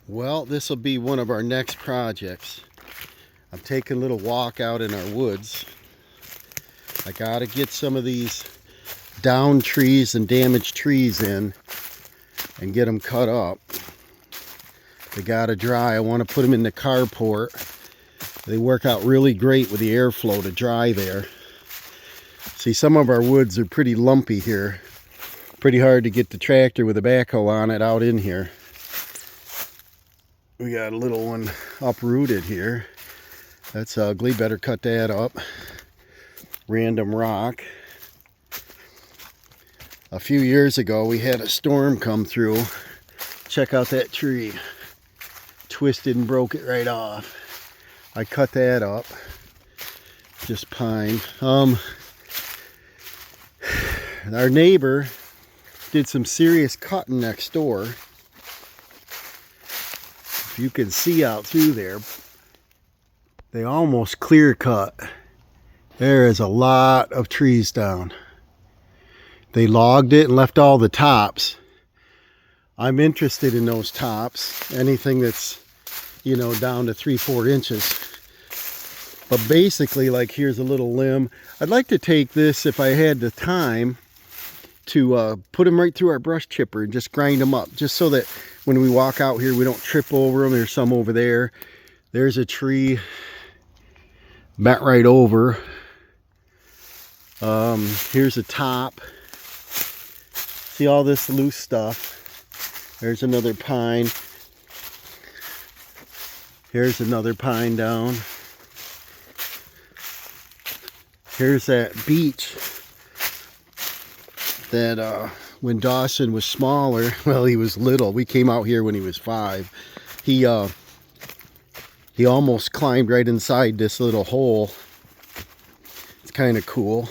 Well, this will be one of our next projects. I'm taking a little walk out in our woods. I gotta get some of these down trees and damaged trees in and get them cut up. They gotta dry. I want to put them in the carport. They work out really great with the airflow to dry there. See, some of our woods are pretty lumpy here. Pretty hard to get the tractor with a backhoe on it out in here. We got a little one uprooted here. That's ugly. Better cut that up. Random rock. A few years ago we had a storm come through. Check out that tree. Twisted and broke it right off. I cut that up. Just pine. Our neighbor did some serious cutting next door. If you can see out through there, they almost clear cut. There is a lot of trees down. They logged it and left all the tops. I'm interested in those tops. Anything that's, you know, down to 3-4 inches. But basically, like, here's a little limb. I'd like to take this, if I had the time, to put them right through our brush chipper and just grind them up, just so that when we walk out here we don't trip over them. There's some over there. There's a tree bent right over. Here's a top. See all this loose stuff. There's another pine. Here's another pine down. Here's that beech that when Dawson was smaller, well, he was little. We came out here when he was 5. He almost climbed right inside this little hole. It's kind of cool.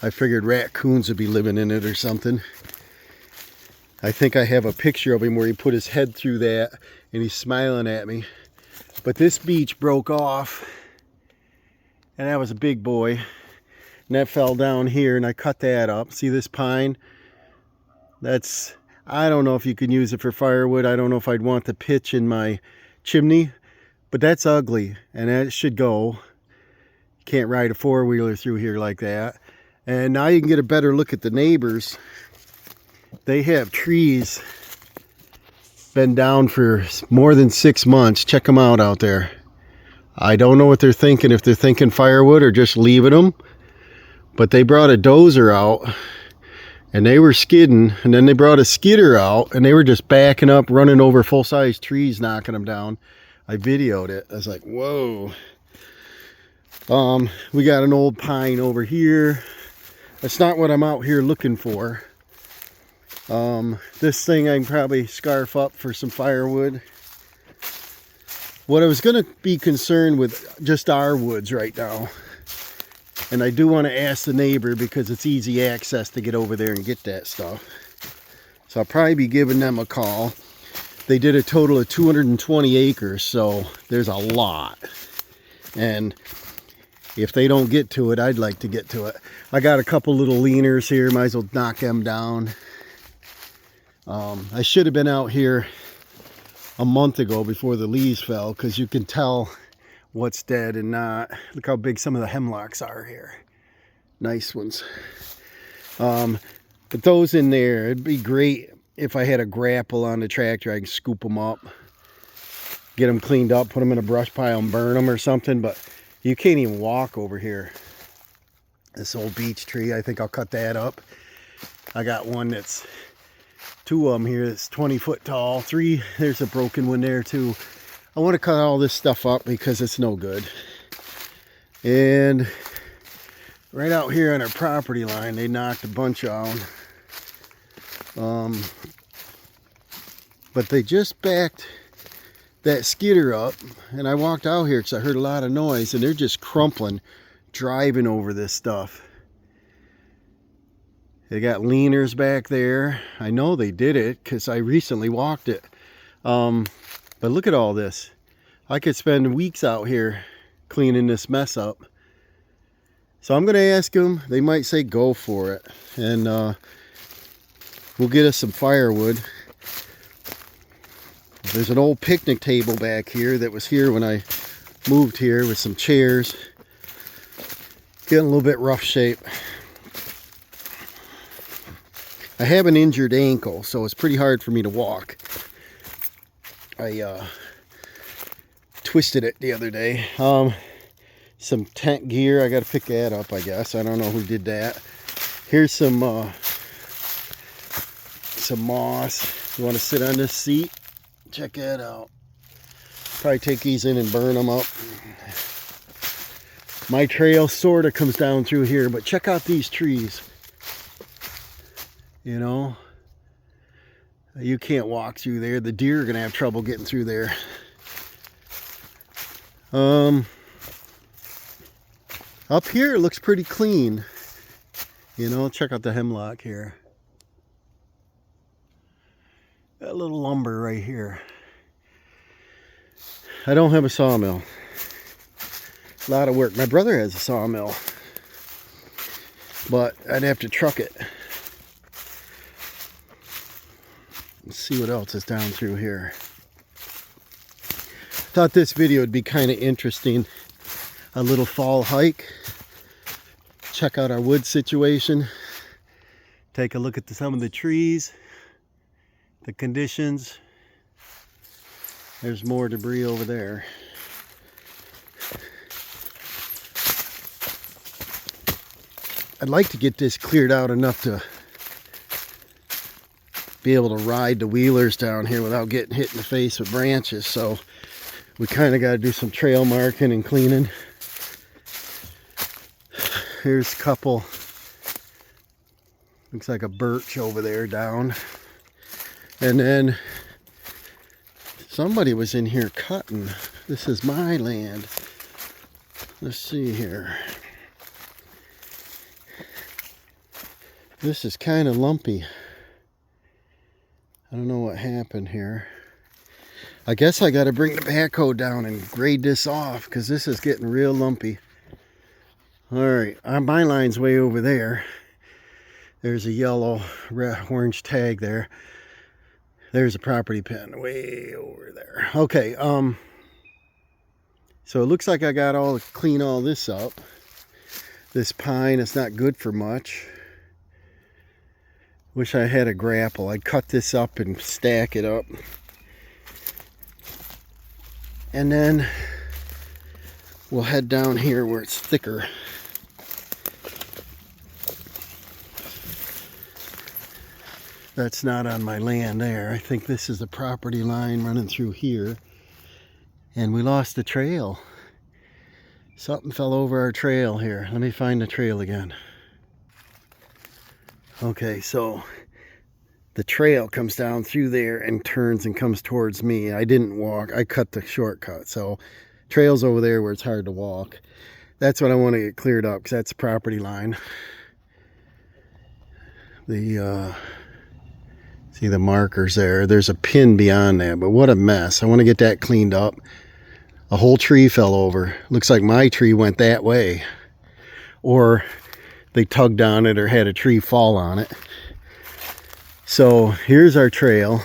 I figured raccoons would be living in it or something. I think I have a picture of him where he put his head through that and he's smiling at me. But this beech broke off, and that was a big boy. And that fell down here, and I cut that up. See this pine? That's, I don't know if you can use it for firewood. I don't know if I'd want the pitch in my chimney, but that's ugly, and that should go. Can't ride a 4-wheeler through here like that. And now you can get a better look at the neighbors. They have trees been down for more than 6 months. Check them out there. I don't know what they're thinking, if they're thinking firewood or just leaving them. But they brought a dozer out and they were skidding, and then they brought a skidder out and they were just backing up, running over full-size trees, knocking them down. I videoed it. I was like, whoa. We got an old pine over here. That's not what I'm out here looking for. This thing I can probably scarf up for some firewood. What I was going to be concerned with, just our woods right now. And I do want to ask the neighbor, because it's easy access to get over there and get that stuff. So I'll probably be giving them a call. They did a total of 220 acres, so there's a lot. And if they don't get to it, I'd like to get to it. I got a couple little leaners here. Might as well knock them down. I should have been out here a month ago before the leaves fell, because you can tell what's dead and not. Look how big some of the hemlocks are here. Nice ones. But those in there, it'd be great if I had a grapple on the tractor. I can scoop them up, get them cleaned up, put them in a brush pile and burn them or something. But you can't even walk over here. This old beech tree, I think I'll cut that up. I got one that's 2 of them here that's 20 foot tall. 3, there's a broken one there too. I want to cut all this stuff up because it's no good. And right out here on our property line, they knocked a bunch out. But they just backed that skidder up, and I walked out here because I heard a lot of noise, and they're just crumpling, driving over this stuff. They got leaners back there. I know they did it because I recently walked it. But look at all this. I could spend weeks out here cleaning this mess up. So I'm going to ask them. They might say go for it. And we'll get us some firewood. There's an old picnic table back here that was here when I moved here with some chairs. Getting a little bit rough shape. I have an injured ankle, so it's pretty hard for me to walk. I twisted it the other day. Some tent gear, I gotta pick that up, I guess. I don't know who did that. Here's some moss. You want to sit on this seat? Check that out. Probably take these in and burn them up. My trail sort of comes down through here, but check out these trees. You know, you can't walk through there. The deer are gonna have trouble getting through there. Up here it looks pretty clean. You know, check out the hemlock here. That little lumber right here. I don't have a sawmill. A lot of work. My brother has a sawmill, but I'd have to truck it. Let's see what else is down through here. Thought this video would be kind of interesting. A little fall hike. Check out our wood situation. Take a look at some of the trees, the conditions. There's more debris over there. I'd like to get this cleared out enough to be able to ride the wheelers down here without getting hit in the face with branches. So we kind of got to do some trail marking and cleaning. Here's a couple. Looks like a birch over there down. And then somebody was in here cutting. This is my land. Let's see here. This is kind of lumpy. I don't know what happened here. I guess I got to bring the backhoe down and grade this off because this is getting real lumpy. Alright, my line's way over there. There's a yellow, red, orange tag there. There's a property pin way over there. Okay, so it looks like I got all to clean all this up. This pine is not good for much. Wish I had a grapple. I'd cut this up and stack it up. And then we'll head down here where it's thicker. That's not on my land there. I think this is the property line running through here. And we lost the trail. Something fell over our trail here. Let me find the trail again. Okay, so the trail comes down through there and turns and comes towards me. I didn't walk. I cut the shortcut. So trail's over there where it's hard to walk. That's what I want to get cleared up because that's the property line. See the markers there. There's a pin beyond that, but what a mess. I want to get that cleaned up. A whole tree fell over. Looks like my tree went that way. Or they tugged on it or had a tree fall on it. So here's our trail.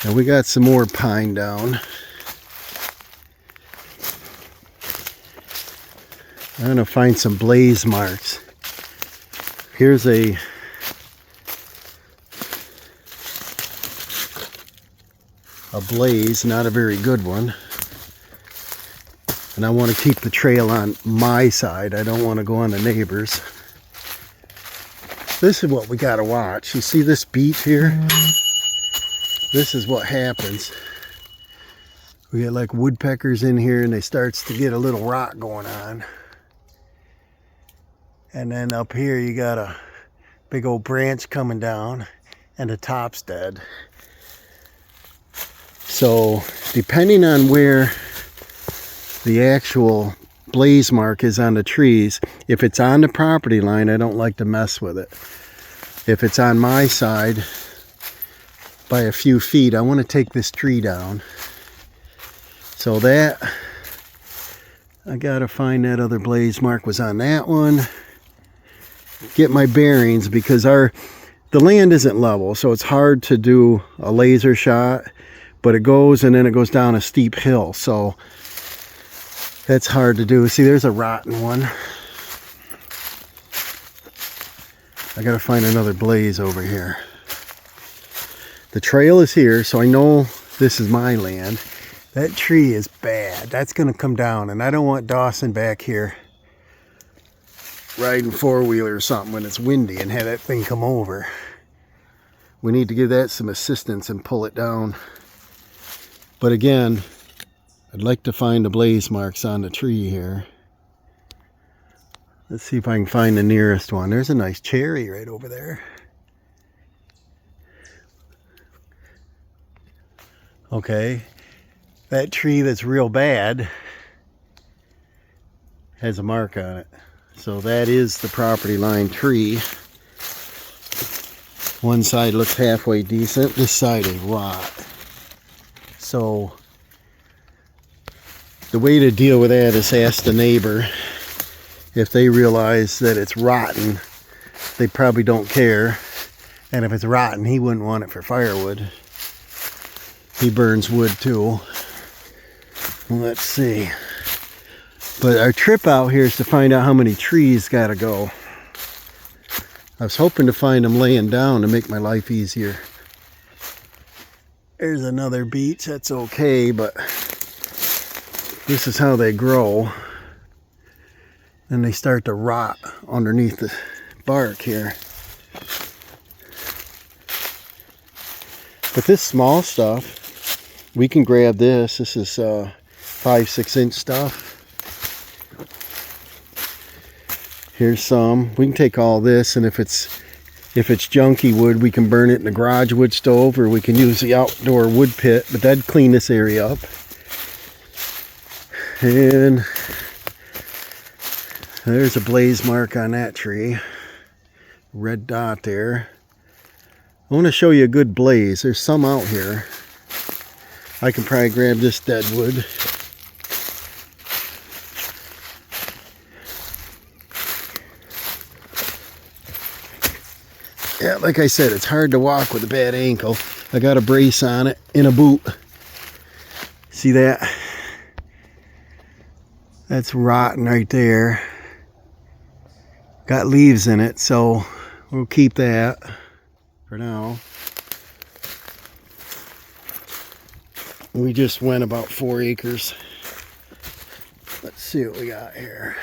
And we got some more pine down. I'm going to find some blaze marks. Here's a blaze, not a very good one. And I want to keep the trail on my side. I don't want to go on the neighbor's. This is what we got to watch. You see this beach here? This is what happens. We get like woodpeckers in here and they starts to get a little rot going on. And then up here you got a big old branch coming down and the top's dead. So depending on where the actual blaze mark is on the trees, if it's on the property line, I don't like to mess with it. If it's on my side by a few feet, I want to take this tree down. So that, I gotta find that other blaze mark was on that one. Get my bearings because the land isn't level, so it's hard to do a laser shot, but it goes and then it goes down a steep hill, so that's hard to do. See, there's a rotten one. I gotta find another blaze over here. The trail is here, so I know this is my land. That tree is bad. That's gonna come down, and I don't want Dawson back here riding four-wheeler or something when it's windy and have that thing come over. We need to give that some assistance and pull it down. But again, I'd like to find the blaze marks on the tree here. Let's see if I can find the nearest one. There's a nice cherry right over there. Okay, that tree that's real bad has a mark on it. So that is the property line tree. One side looks halfway decent. This side is rot. So the way to deal with that is ask the neighbor. If they realize that it's rotten, they probably don't care. And if it's rotten, he wouldn't want it for firewood. He burns wood too. Let's see. But our trip out here is to find out how many trees gotta go. I was hoping to find them laying down to make my life easier. There's another beech. That's okay, but this is how they grow. And they start to rot underneath the bark here. But this small stuff, we can grab this. This is 5-6 inch stuff. Here's some. We can take all this, and if it's junky wood, we can burn it in the garage wood stove, or we can use the outdoor wood pit, but that'd clean this area up. And there's a blaze mark on that tree. Red dot there. I want to show you a good blaze. There's some out here. I can probably grab this dead wood. Yeah, like I said, it's hard to walk with a bad ankle. I got a brace on it in a boot. See that? That's rotten right there. Got leaves in it, so we'll keep that for now. We just went about 4 acres. Let's see what we got here.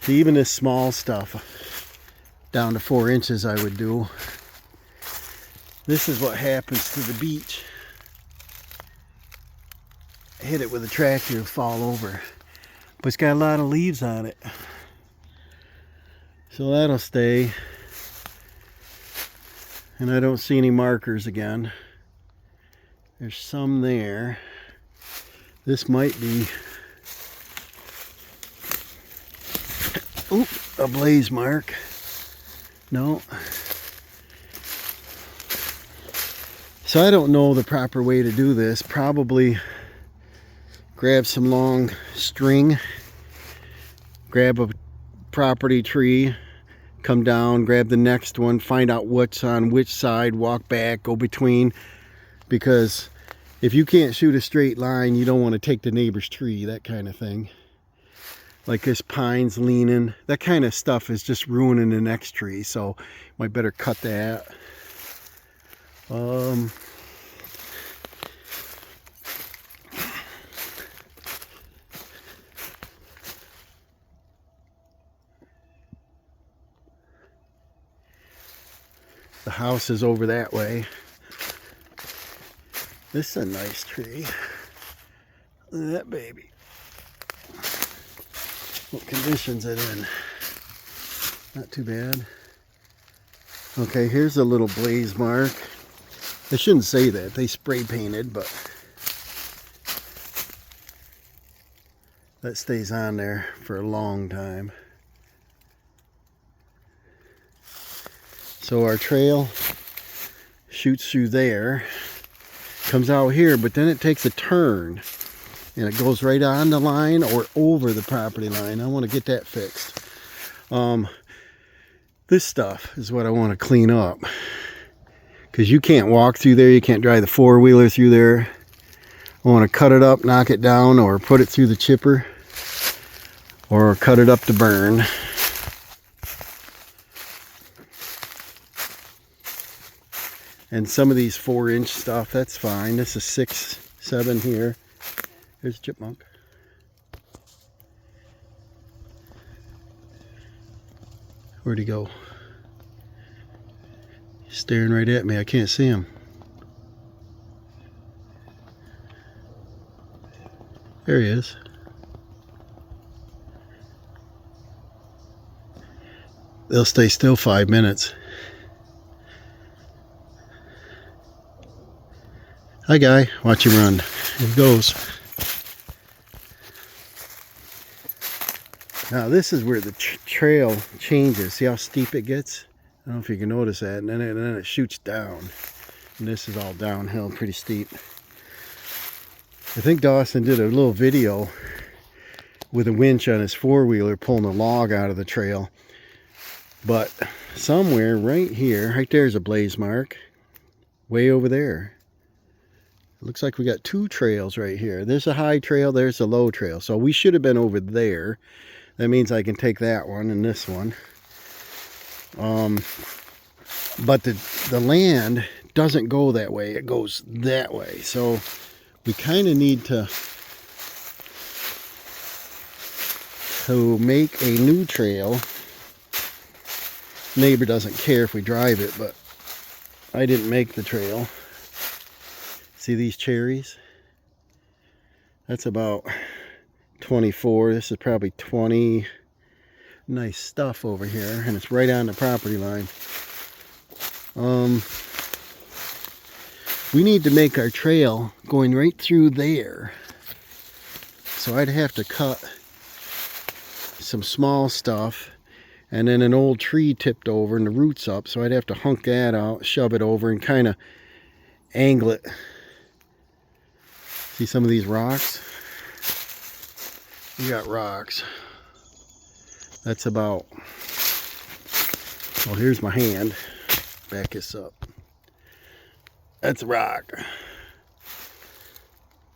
See, even this small stuff, down to 4 inches I would do. This is what happens to the beech. Hit it with a tractor and fall over. But it's got a lot of leaves on it. So that'll stay. And I don't see any markers again. There's some there. This might be a blaze mark. No. So I don't know the proper way to do this. Probably grab some long string, grab a property tree, come down, grab the next one, find out what's on which side, walk back, go between, because if you can't shoot a straight line, you don't want to take the neighbor's tree, that kind of thing. Like this pine's leaning, that kind of stuff is just ruining the next tree, so might better cut that. The house is over that way. This is a nice tree. Look at that baby. What condition's it in? Not too bad. Okay, here's a little blaze mark. I shouldn't say that. They spray painted, but that stays on there for a long time. So our trail shoots through there, comes out here, but then it takes a turn and it goes right on the line or over the property line. I want to get that fixed. The This stuff is what I want to clean up, because you can't walk through there, you can't drive the four-wheeler through there. I want to cut it up, knock it down, or put it through the chipper, or cut it up to burn. And some of these 4-inch stuff, that's fine. This is 6, 7 here. There's a chipmunk. Where'd he go? He's staring right at me. I can't see him. There he is. They'll stay still 5 minutes. Hi, guy. Watch him run. Here he goes. Now, this is where the trail changes. See how steep it gets? I don't know if you can notice that. And then it shoots down. And this is all downhill, pretty steep. I think Dawson did a little video with a winch on his four-wheeler pulling a log out of the trail. But somewhere right here, right there's a blaze mark. Way over there. Looks like we got 2 trails right here. There's a high trail, there's a low trail. So we should have been over there. That means I can take that one and this one. But the land doesn't go that way. It goes that way. So we kind of need to make a new trail. Neighbor doesn't care if we drive it, but I didn't make the trail. See these cherries? That's about 24. This is probably 20. Nice stuff over here, and it's right on the property line. We need to make our trail going right through there. So I'd have to cut some small stuff, and then an old tree tipped over and the roots up, so I'd have to hunk that out, shove it over, and kind of angle it. See some of these rocks? We got rocks. That's about, well, here's my hand. Back this up. That's a rock.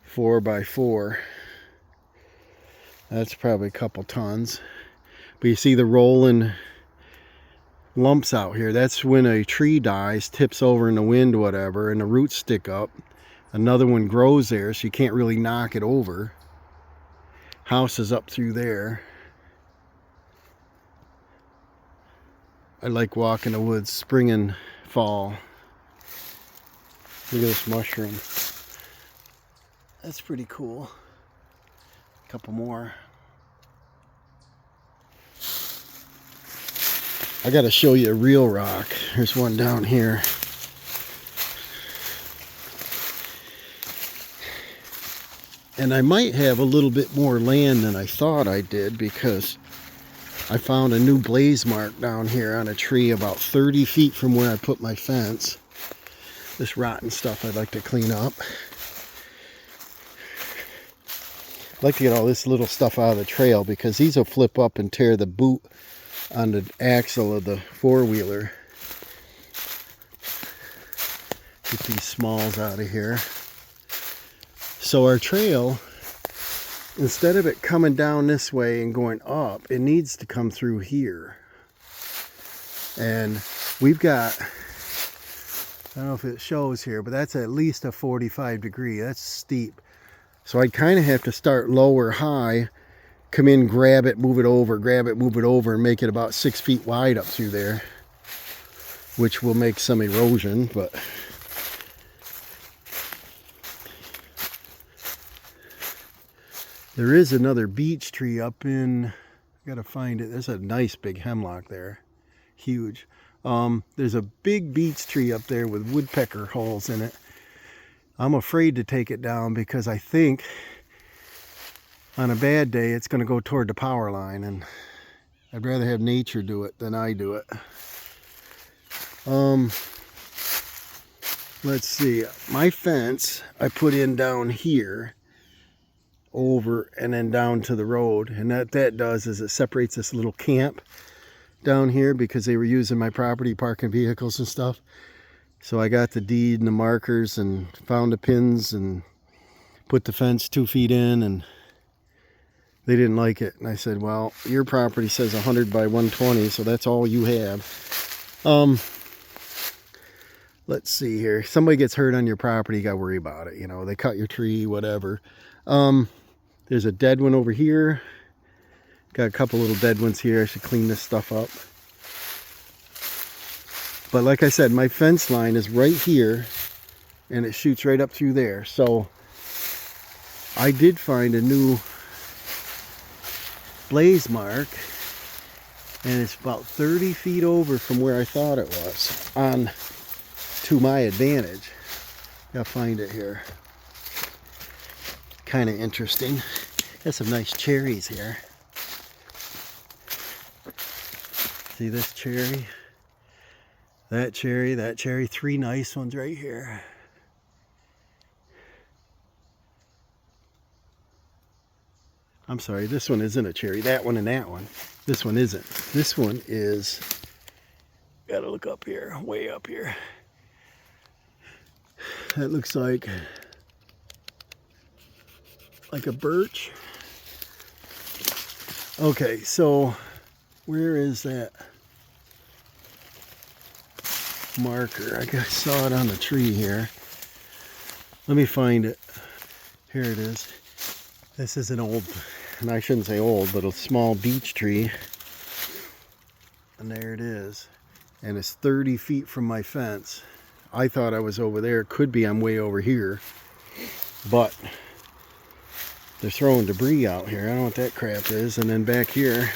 4 by 4. That's probably a couple tons. But you see the rolling lumps out here. That's when a tree dies, tips over in the wind, whatever, and the roots stick up. Another one grows there, so you can't really knock it over. House is up through there. I like walking the woods, spring and fall. Look at this mushroom. That's pretty cool. A couple more. I gotta show you a real rock. There's one down here. And I might have a little bit more land than I thought I did, because I found a new blaze mark down here on a tree about 30 feet from where I put my fence. This rotten stuff I'd like to clean up. I'd like to get all this little stuff out of the trail, because these will flip up and tear the boot on the axle of the four-wheeler. Get these smalls out of here. So our trail, instead of it coming down this way and going up, it needs to come through here. And we've got, I don't know if it shows here, but that's at least a 45 degree. That's steep. So I'd kind of have to start low or high, come in, grab it, move it over, grab it, move it over, and make it about 6 feet wide up through there, which will make some erosion, but there is another beech tree up in, I gotta find it. There's a nice big hemlock there. Huge. There's a big beech tree up there with woodpecker holes in it. I'm afraid to take it down, because I think on a bad day it's going to go toward the power line, and I'd rather have nature do it than I do it. Let's see. My fence I put in down here, over and then down to the road, and that does is it separates this little camp down here because they were using my property parking vehicles and stuff. So I got the deed and the markers and found the pins and put the fence 2 feet in, and they didn't like it. And I said, well, your property says 100 by 120, so that's all you have. Let's see here. Somebody gets hurt on your property, you got to worry about it. You know, they cut your tree, whatever. There's a dead one over here. Got a couple little dead ones here. I should clean this stuff up. But like I said, my fence line is right here, and it shoots right up through there. So I did find a new blaze mark, and it's about 30 feet over from where I thought it was, on to my advantage. Gotta find it here. Kind of interesting. Got some nice cherries here. See this cherry? That cherry, that cherry. 3 nice ones right here. I'm sorry, this one isn't a cherry. That one and that one. This one isn't. This one is, gotta look up here, way up here. That looks like a birch. Okay, so where is that marker? I saw it on the tree here. Let me find it. Here it is. This is an old, and I shouldn't say old, but a small beech tree. And there it is. And it's 30 feet from my fence. I thought I was over there. Could be I'm way over here. But they're throwing debris out here. I don't know what that crap is. And then back here,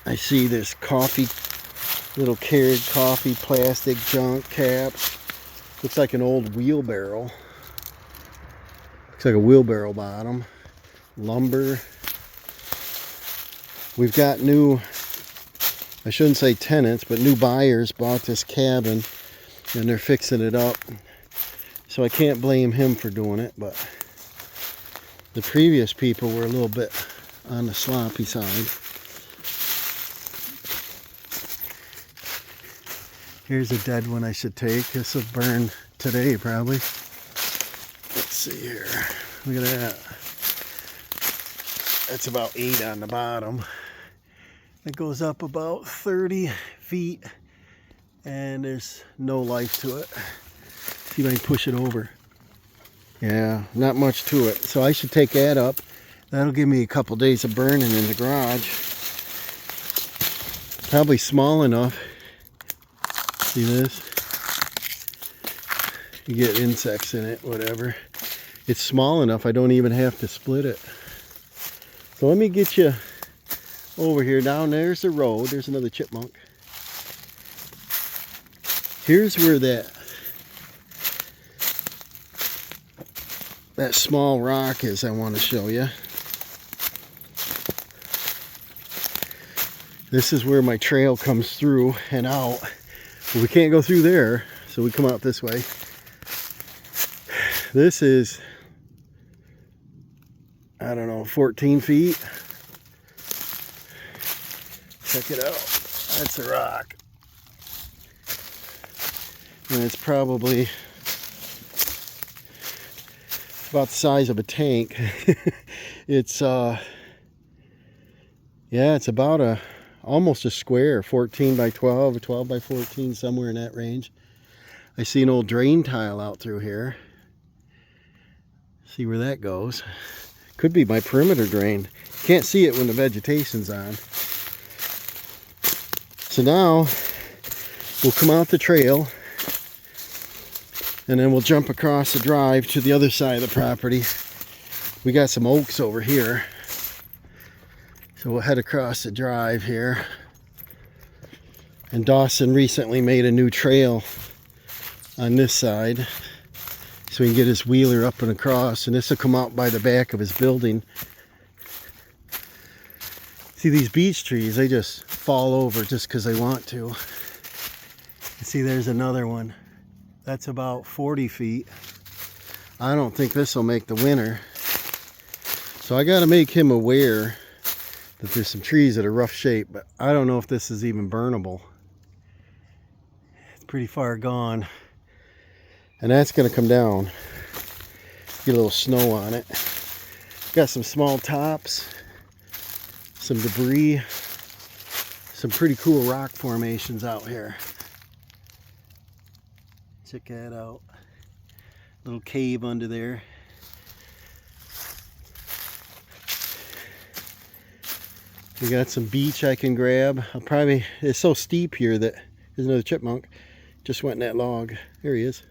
I see this coffee, little carried coffee plastic junk caps. Looks like an old wheelbarrow. Looks like a wheelbarrow bottom. Lumber. We've got new, I shouldn't say tenants, but new buyers bought this cabin, and they're fixing it up. So I can't blame him for doing it, but the previous people were a little bit on the sloppy side. Here's a dead one I should take. This will burn today probably. Let's see here. Look at that. That's about 8 on the bottom. It goes up about 30 feet, and there's no life to it. See if I can push it over. Yeah, not much to it. So I should take that up. That'll give me a couple days of burning in the garage. Probably small enough. See this? You get insects in it, whatever. It's small enough I don't even have to split it. So let me get you over here. Down there's the road. There's another chipmunk. Here's where that small rock is I want to show you. This is where my trail comes through and out. But we can't go through there, so we come out this way. This is, I don't know, 14 feet. Check it out. That's a rock. And it's probably about the size of a tank. It's yeah, it's about almost a square, 14 by 12 or 12 by 14, somewhere in that range. I see an old drain tile out through here. See where that goes. Could be my perimeter drain. Can't see it when the vegetation's on. So now we'll come out the trail, and then we'll jump across the drive to the other side of the property. We got some oaks over here. So we'll head across the drive here. And Dawson recently made a new trail on this side, so he can get his wheeler up and across. And this will come out by the back of his building. See, these beech trees, they just fall over just because they want to. And see, there's another one. That's about 40 feet. I don't think this will make the winter. So I got to make him aware that there's some trees that are rough shape, but I don't know if this is even burnable. It's pretty far gone. And that's going to come down. Get a little snow on it. Got some small tops, some debris, some pretty cool rock formations out here. Check that out. Little cave under there. We got some beach I can grab. It's so steep here that there's another chipmunk. Just went in that log. There he is.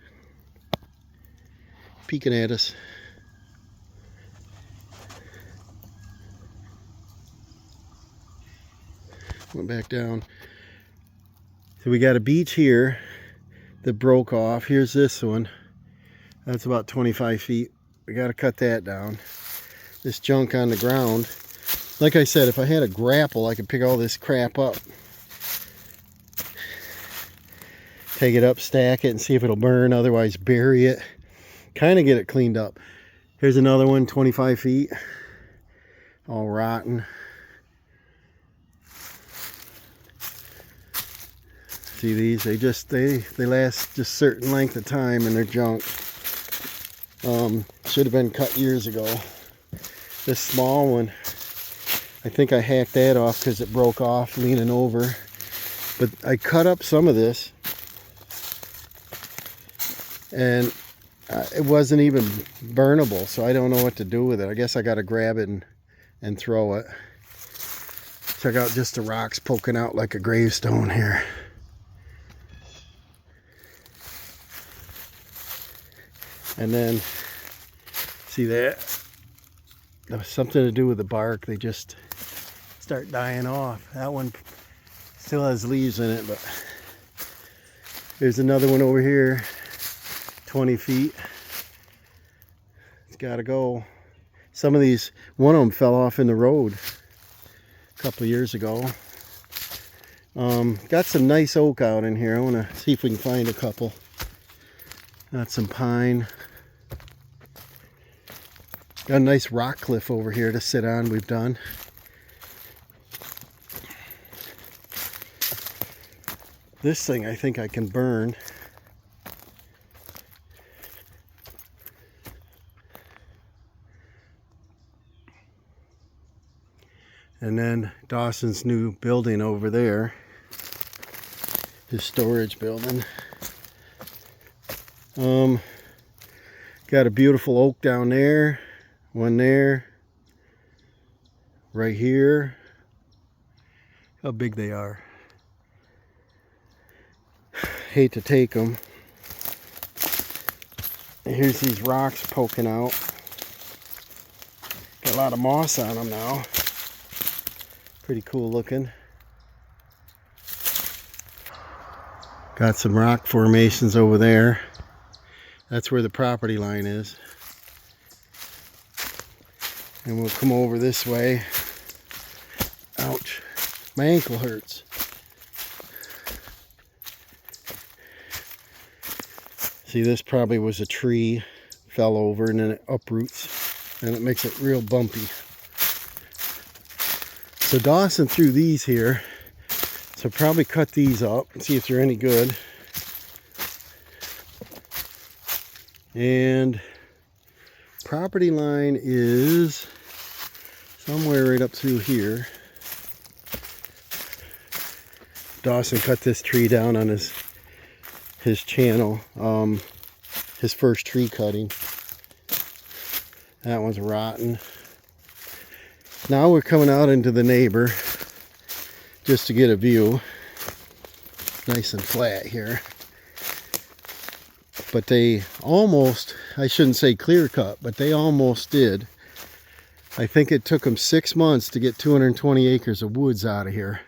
Peeking at us. Went back down. So we got a beach here that broke off. Here's this one. That's about 25 feet. We got to cut that down. This junk on the ground. Like I said, if I had a grapple, I could pick all this crap up. Take it up, stack it, and see if it'll burn. Otherwise, bury it. Kind of get it cleaned up. Here's another one, 25 feet. All rotten. See these? They last just certain length of time and they're junk. Should have been cut years ago. This small one, I think I hacked that off because it broke off leaning over. But I cut up some of this and it wasn't even burnable, so I don't know what to do with it. I guess I got to grab it and throw it. Check out just the rocks poking out like a gravestone here. And then, see that? That was something to do with the bark. They just start dying off. That one still has leaves in it, but there's another one over here, 20 feet. It's got to go. Some of these, one of them fell off in the road a couple of years ago. Got some nice oak out in here. I want to see if we can find a couple. Got some pine. Got a nice rock cliff over here to sit on. We've done. This thing I think I can burn. And then Dawson's new building over there, his storage building. Got a beautiful oak down there, one there, right here. How big they are. Hate to take them. And here's these rocks poking out. Got a lot of moss on them now. Pretty cool looking. Got some rock formations over there. That's where the property line is. And we'll come over this way. Ouch. My ankle hurts. See, this probably was a tree. Fell over and then it uproots. And it makes it real bumpy. So Dawson threw these here. So probably cut these up and see if they're any good. And property line is somewhere right up through here. Dawson cut this tree down on his channel. His first tree cutting. That one's rotten. Now we're coming out into the neighbor just to get a view. Nice and flat here. But they almost, I shouldn't say clear cut, but they almost did. I think it took them 6 months to get 220 acres of woods out of here.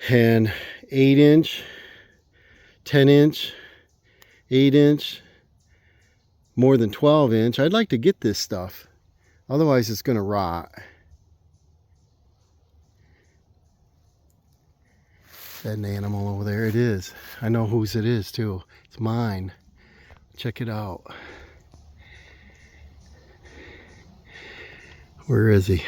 And 8-inch, 10-inch, 8-inch, more than 12-inch. I'd like to get this stuff. Otherwise it's going to rot. Is that an animal over there? It is. I know whose it is too. It's mine. Check it out. Where is he?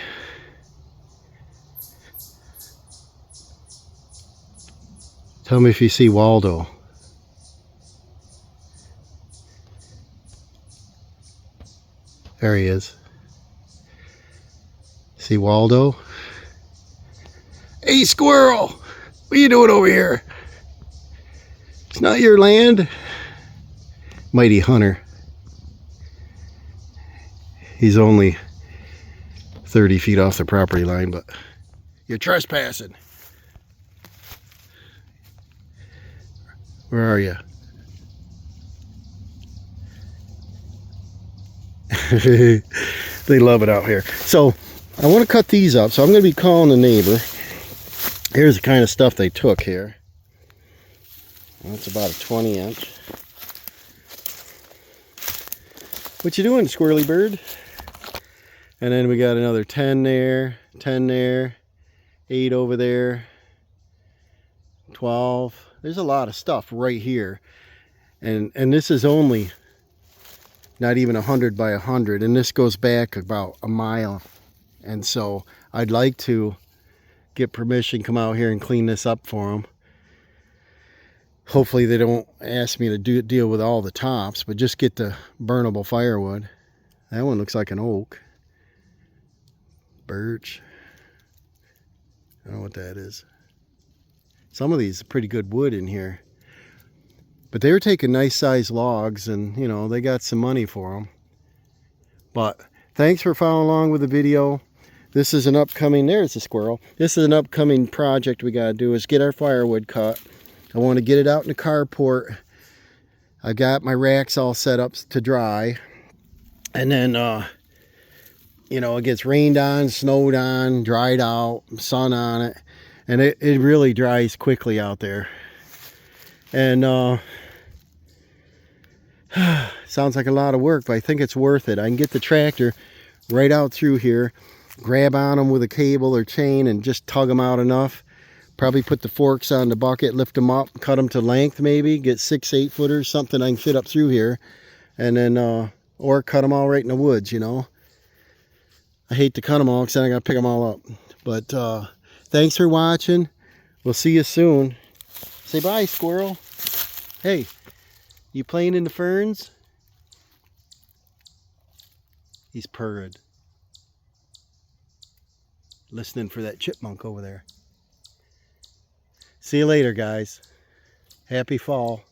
Tell me if you see Waldo. There he is. See Waldo? Hey, squirrel! What are you doing over here? It's not your land. Mighty hunter. He's only 30 feet off the property line, but you're trespassing. Where are you? They love it out here. So I want to cut these up, so I'm going to be calling the neighbor. Here's the kind of stuff they took here. That's about a 20 inch. What you doing, squirrely bird? And then we got another 10 there, 10 there, 8 over there, 12. There's a lot of stuff right here. And this is only not even 100 by 100, and this goes back about a mile. And so I'd like to get permission, come out here and clean this up for them. Hopefully they don't ask me to deal with all the tops, but just get the burnable firewood. That one looks like an oak. Birch. I don't know what that is. Some of these are pretty good wood in here. But they were taking nice sized logs, and you know, they got some money for them. But thanks for following along with the video. This is an upcoming, there's a squirrel. This is an upcoming project we gotta do, is get our firewood cut. I want to get it out in the carport. I got my racks all set up to dry. And then, you know, it gets rained on, snowed on, dried out, sun on it. And it really dries quickly out there. And sounds like a lot of work, but I think it's worth it. I can get the tractor right out through here, grab on them with a cable or chain and just tug them out enough. Probably put the forks on the bucket, lift them up, cut them to length maybe, get 6-8 footers, something I can fit up through here. And then, or cut them all right in the woods, you know. I hate to cut them all because then I got to pick them all up. But thanks for watching. We'll see you soon. Say bye, squirrel. Hey, you playing in the ferns? He's purring. Listening for that chipmunk over there. See you later, guys. Happy fall.